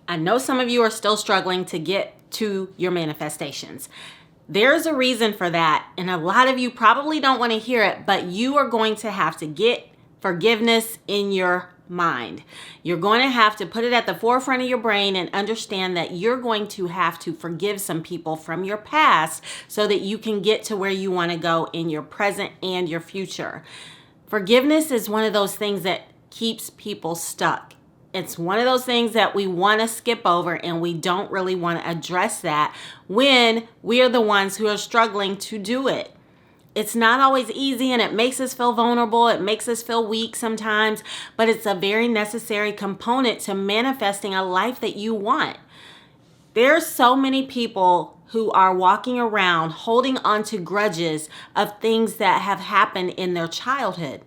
I know some of you are still struggling to get to your manifestations. There's a reason for that, and a lot of you probably don't want to hear it, but you are going to have to get forgiveness in your mind. You're going to have to put it at the forefront of your brain and understand that you're going to have to forgive some people from your past so that you can get to where you want to go in your present and your future. Forgiveness is one of those things that keeps people stuck. It's one of those things that we want to skip over, and we don't really want to address that when we are the ones who are struggling to do it. It's not always easy, and it makes us feel vulnerable. It makes us feel weak sometimes, but it's a very necessary component to manifesting a life that you want. There's so many people who are walking around holding on to grudges of things that have happened in their childhood.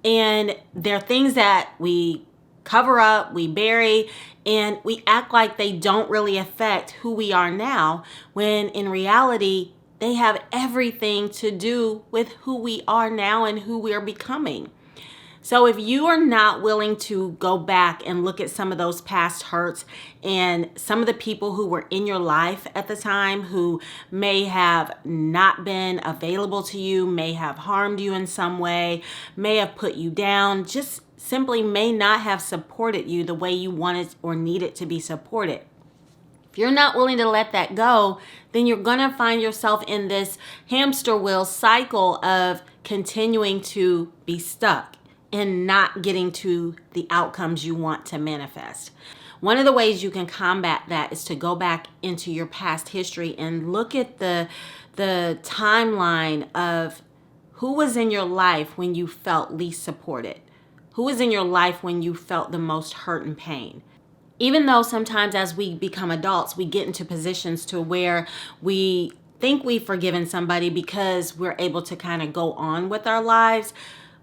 And they're things that we cover up, we bury, and we act like they don't really affect who we are now, when in reality, they have everything to do with who we are now and who we are becoming. So if you are not willing to go back and look at some of those past hurts and some of the people who were in your life at the time who may have not been available to you, may have harmed you in some way, may have put you down, just simply may not have supported you the way you wanted or needed to be supported. If you're not willing to let that go, then you're going to find yourself in this hamster wheel cycle of continuing to be stuck and not getting to the outcomes you want to manifest. One of the ways you can combat that is to go back into your past history and look at the timeline of who was in your life when you felt least supported. Who was in your life when you felt the most hurt and pain? Even though sometimes as we become adults, we get into positions to where we think we've forgiven somebody because we're able to kind of go on with our lives.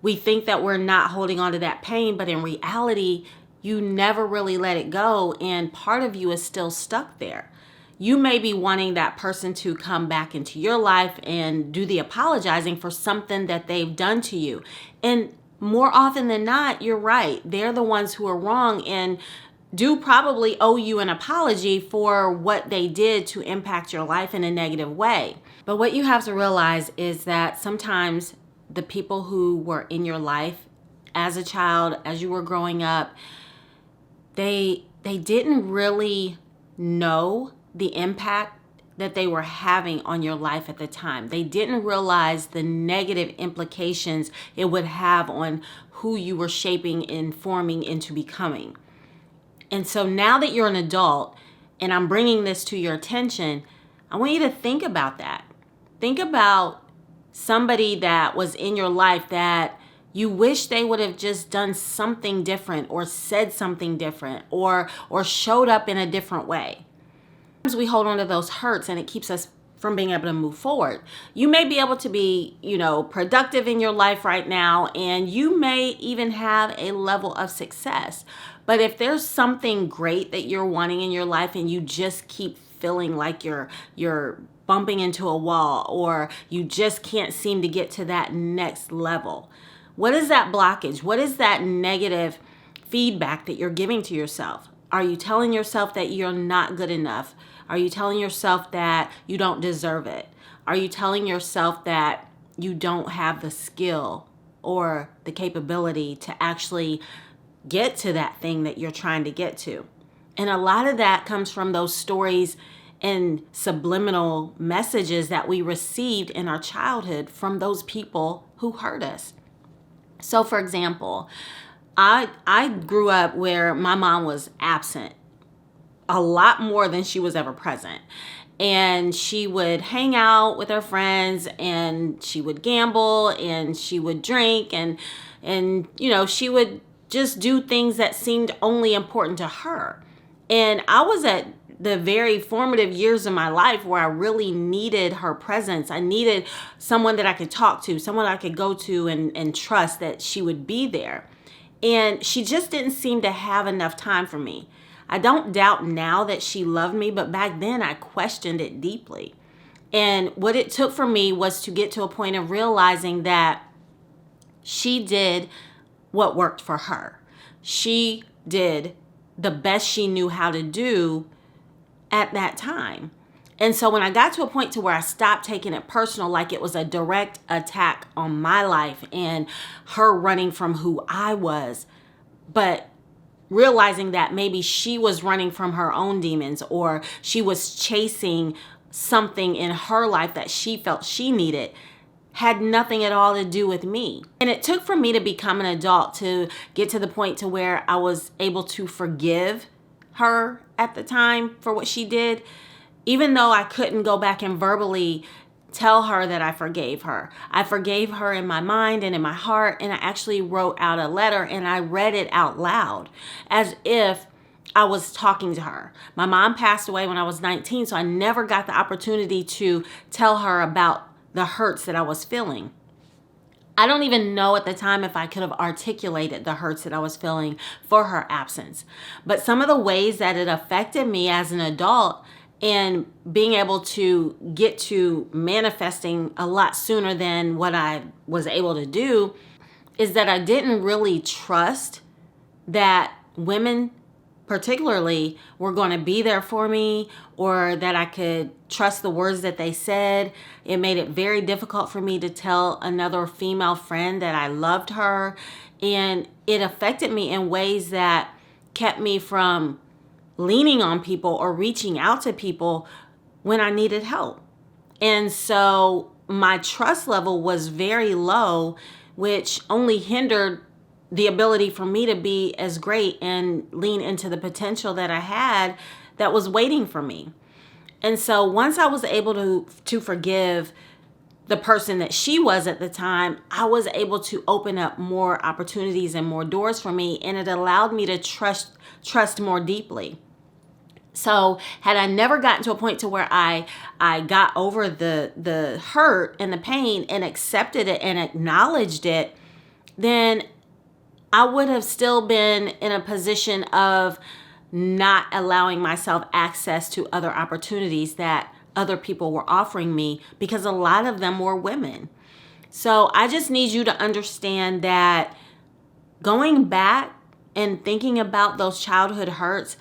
We think that we're not holding on to that pain, but in reality, you never really let it go, and part of you is still stuck there. You may be wanting that person to come back into your life and do the apologizing for something that they've done to you. And more often than not, you're right. They're the ones who are wrong and do probably owe you an apology for what they did to impact your life in a negative way. But what you have to realize is that sometimes the people who were in your life as a child, as you were growing up, they didn't really know the impact that they were having on your life at the time. They didn't realize the negative implications it would have on who you were shaping and forming into becoming. And so now that you're an adult and I'm bringing this to your attention, I want you to think about that. Think about somebody that was in your life that you wish they would have just done something different or said something different or showed up in a different way. We hold on to those hurts and it keeps us from being able to move forward. You may be able to be, productive in your life right now, and you may even have a level of success. But if there's something great that you're wanting in your life and you just keep feeling like you're bumping into a wall, or you just can't seem to get to that next level, what is that blockage? What is that negative feedback that you're giving to yourself? Are you telling yourself that you're not good enough? Are you telling yourself that you don't deserve it? Are you telling yourself that you don't have the skill or the capability to actually get to that thing that you're trying to get to? And a lot of that comes from those stories and subliminal messages that we received in our childhood from those people who hurt us. So for example, I grew up where my mom was absent a lot more than she was ever present. And she would hang out with her friends, and she would gamble, and she would drink, and she would just do things that seemed only important to her. And I was at the very formative years of my life where I really needed her presence. I needed someone that I could talk to, someone I could go to and trust that she would be there. And she just didn't seem to have enough time for me. I don't doubt now that she loved me, but back then I questioned it deeply. And what it took for me was to get to a point of realizing that she did what worked for her. She did the best she knew how to do at that time. And so when I got to a point to where I stopped taking it personal, like it was a direct attack on my life and her running from who I was, but realizing that maybe she was running from her own demons, or she was chasing something in her life that she felt she needed, had nothing at all to do with me. And it took for me to become an adult to get to the point to where I was able to forgive her at the time for what she did, even though I couldn't go back and verbally tell her that I forgave her. I forgave her in my mind and in my heart, and I actually wrote out a letter and I read it out loud as if I was talking to her. My mom passed away when I was 19, so I never got the opportunity to tell her about the hurts that I was feeling. I don't even know at the time if I could have articulated the hurts that I was feeling for her absence. But some of the ways that it affected me as an adult and being able to get to manifesting a lot sooner than what I was able to do is that I didn't really trust that women particularly were going to be there for me, or that I could trust the words that they said. It made it very difficult for me to tell another female friend that I loved her, and it affected me in ways that kept me from leaning on people or reaching out to people when I needed help. And so my trust level was very low, which only hindered the ability for me to be as great and lean into the potential that I had that was waiting for me. And so once I was able to forgive the person that she was at the time, I was able to open up more opportunities and more doors for me, and it allowed me to trust more deeply. So had I never gotten to a point to where I got over the hurt and the pain and accepted it and acknowledged it, then I would have still been in a position of not allowing myself access to other opportunities that other people were offering me, because a lot of them were women. So I just need you to understand that going back and thinking about those childhood hurts,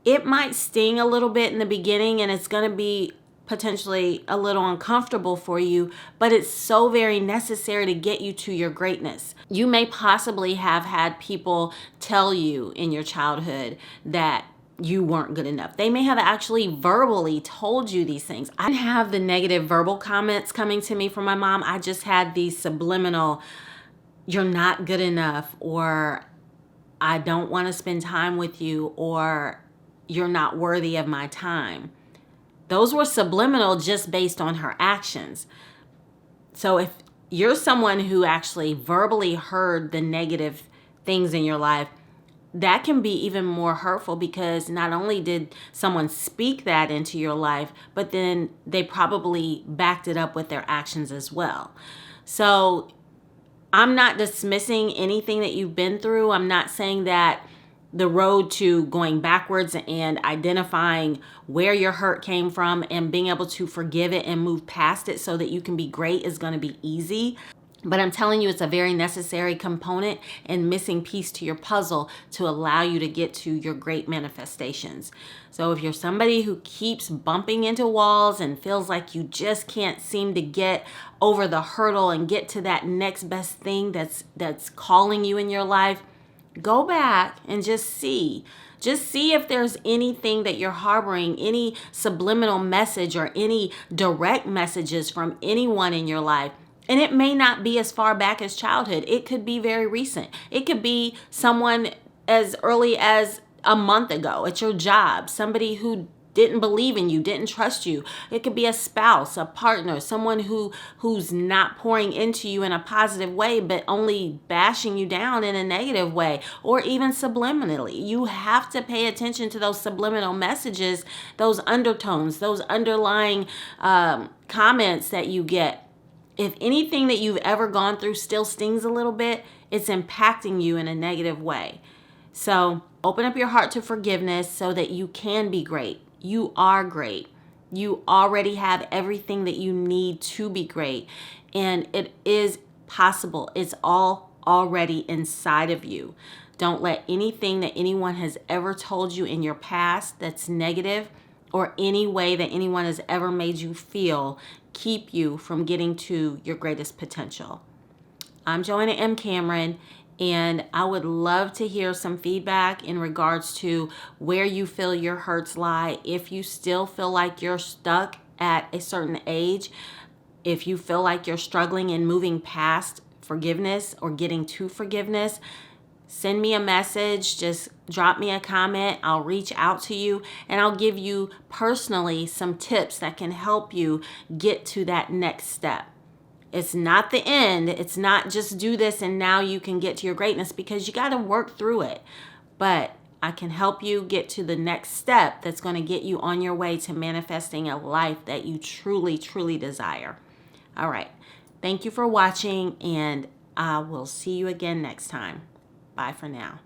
it might sting a little bit in the beginning, and it's going to be potentially a little uncomfortable for you, but it's so very necessary to get you to your greatness. You may possibly have had people tell you in your childhood that you weren't good enough. They may have actually verbally told you these things. I didn't have the negative verbal comments coming to me from my mom. I just had these subliminal, "You're not good enough," or "I don't want to spend time with you," or "You're not worthy of my time." Those were subliminal just based on her actions. So if you're someone who actually verbally heard the negative things in your life, that can be even more hurtful, because not only did someone speak that into your life, but then they probably backed it up with their actions as well. So I'm not dismissing anything that you've been through. I'm not saying that the road to going backwards and identifying where your hurt came from and being able to forgive it and move past it so that you can be great is going to be easy. But I'm telling you, it's a very necessary component and missing piece to your puzzle to allow you to get to your great manifestations. So if you're somebody who keeps bumping into walls and feels like you just can't seem to get over the hurdle and get to that next best thing that's calling you in your life, go back and just see. Just see if there's anything that you're harboring, any subliminal message or any direct messages from anyone in your life. And it may not be as far back as childhood. It could be very recent. It could be someone as early as a month ago at your job, somebody who didn't believe in you, didn't trust you. It could be a spouse, a partner, someone who's not pouring into you in a positive way, but only bashing you down in a negative way, or even subliminally. You have to pay attention to those subliminal messages, those undertones, those underlying comments that you get. If anything that you've ever gone through still stings a little bit, it's impacting you in a negative way. So open up your heart to forgiveness so that you can be great. You are great. You already have everything that you need to be great. And it is possible. It's all already inside of you. Don't let anything that anyone has ever told you in your past that's negative, or any way that anyone has ever made you feel, keep you from getting to your greatest potential. I'm Joanna M. Cameron, and I would love to hear some feedback in regards to where you feel your hurts lie. If you still feel like you're stuck at a certain age, if you feel like you're struggling in moving past forgiveness or getting to forgiveness, send me a message, just drop me a comment. I'll reach out to you and I'll give you personally some tips that can help you get to that next step. It's not the end. It's not just do this and now you can get to your greatness, because you got to work through it. But I can help you get to the next step that's going to get you on your way to manifesting a life that you truly, truly desire. All right. Thank you for watching, and I will see you again next time. Bye for now.